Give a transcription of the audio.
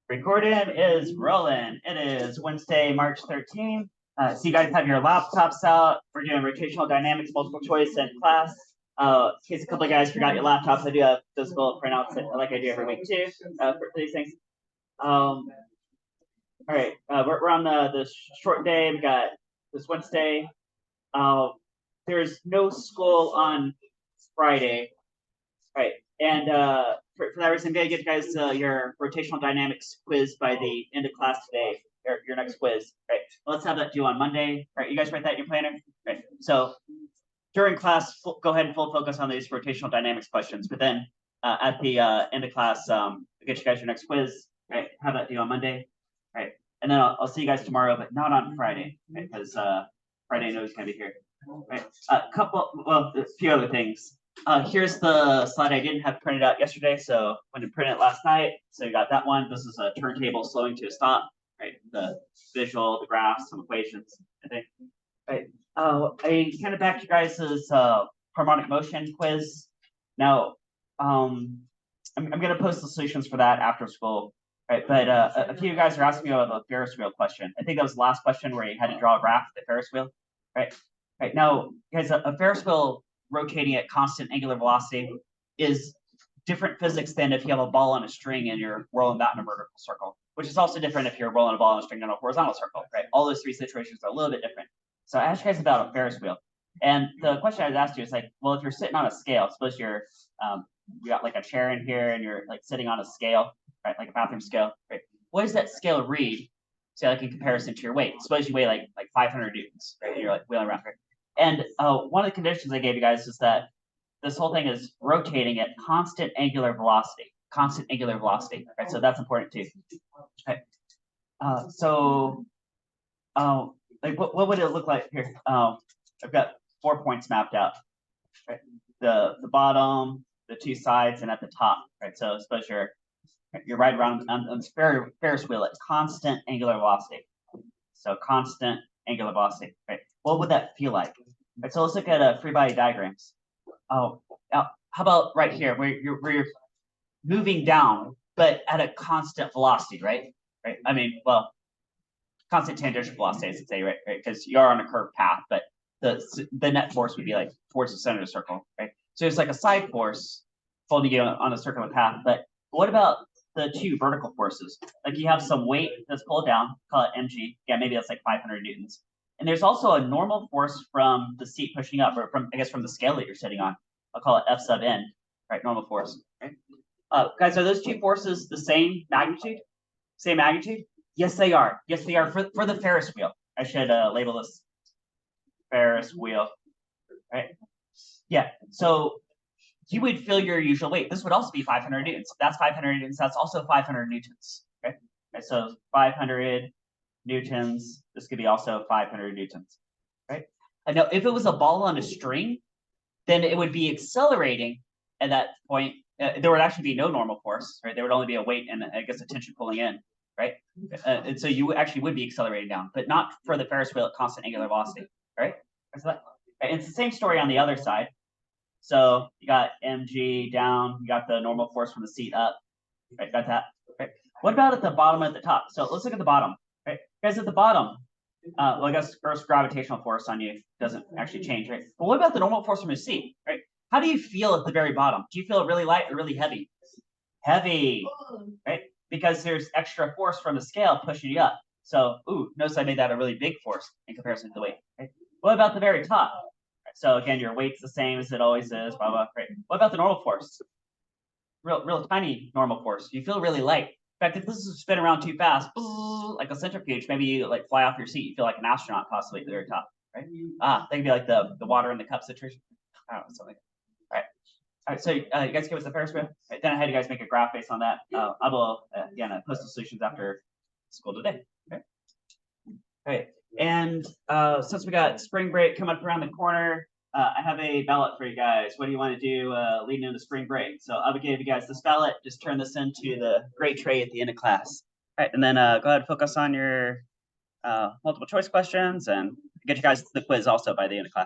Recording is rolling. It is Wednesday, March 13th. So you guys have your laptops out. We're doing rotational dynamics, multiple choice in class. In case a couple of guys forgot your laptops, I do have physical printouts like I do every week too for these things. All right, we're on the short day. We got this Wednesday. There's no school on Friday. Right. And for that reason, I'm going to get you guys your rotational dynamics quiz by the end of class today, or your next quiz. Right. Let's have that due on Monday. Right. You guys write that in your planner. Right. So during class, go ahead and full focus on these rotational dynamics questions. But then at the end of class, get you guys your next quiz. Right. Have that due on Monday. Right. And then I'll see you guys tomorrow, but not on Friday, right? Because Friday I know he's going to be here. Right. A few other things. Here's the slide I didn't have printed out yesterday, so I went and printed it last night. So you got that one. This is a turntable slowing to a stop, right? The visual, the graphs, some equations, I think. Right. I kind of backed you guys' harmonic motion quiz. Now, I'm going to post the solutions for that after school. Right, but a few of you guys are asking me about the Ferris wheel question. I think that was the last question where you had to draw a graph of the Ferris wheel. Right. Right. Now, guys, a Ferris wheel rotating at constant angular velocity is different physics than if you have a ball on a string and you're rolling that in a vertical circle, which is also different if you're rolling a ball on a string in a horizontal circle, right? All those three situations are a little bit different. So I asked you guys about a Ferris wheel. And the question I was asked you is like, well, if you're sitting on a scale, suppose you're, you got like a chair in here and you're like sitting on a scale, right? Like a bathroom scale, right? What does that scale read? Say like in comparison to your weight. Suppose you weigh like 500 newtons, right? You're like wheeling around here. And one of the conditions I gave you guys is that this whole thing is rotating at constant angular velocity, right? So that's important too. Okay. Like what would it look like here? I've got 4 points mapped out, right? The bottom, the two sides, and at the top, right? So suppose you're right around on this Ferris wheel at constant angular velocity. So constant angular velocity, right? What would that feel like? Right, so let's look at free body diagrams. Now, how about right here where you're moving down, but at a constant velocity, right? Right. I mean, well, constant tangential velocity, I should say, right? Right, because you are on a curved path, but the net force would be like towards the center of the circle, right? So it's like a side force folding you on a circular path. But what about the two vertical forces? Like you have some weight that's pulled down, call it mg. Yeah, maybe that's like 500 newtons. And there's also a normal force from the seat pushing up, or from, I guess, from the scale that you're sitting on. I'll call it F sub n, right? Normal force, right? Guys, are those two forces the same magnitude? Same magnitude? Yes, they are. Yes, they are for the Ferris wheel. I should label this Ferris wheel, right? Yeah, so you would feel your usual weight. This would also be 500 newtons. That's 500 newtons. That's also 500 newtons, okay? Right, so 500 newtons. This could be also 500 newtons, right? And now, if it was a ball on a string, then it would be accelerating at that point. There would actually be no normal force, right? There would only be a weight and, I guess, a tension pulling in, right? And so you actually would be accelerating down, but not for the Ferris wheel at constant angular velocity, right? Right? It's the same story on the other side. So you got mg down, you got the normal force from the seat up, right? Got that, right? What about at the bottom and at the top? So let's look at the bottom, right? Guys, at the bottom, well, I guess Earth's gravitational force on you doesn't actually change, right? But what about the normal force from your seat, right? How do you feel at the very bottom? Do you feel really light or really heavy? Heavy, right? Because there's extra force from the scale pushing you up. So, notice I made that a really big force in comparison to the weight, right? What about the very top? So again, your weight's the same as it always is, blah, blah, right? What about the normal force? Real tiny normal force. You feel really light. In fact, if this is spin around too fast, like a centrifuge, maybe you like fly off your seat. You feel like an astronaut possibly at the very top, right? That could be like the water in the cup situation. I don't know, something. All right, so you guys give us the Ferris wheel. Right, then I had you guys make a graph based on that. I will again post the solutions after school today. Okay. All right, and since we got spring break coming up around the corner, I have a ballot for you guys. What do you want to do leading into spring break? So I would give you guys this ballot. Just turn this into the gray tray at the end of class. All right, and then go ahead and focus on your multiple choice questions and get you guys the quiz also by the end of class.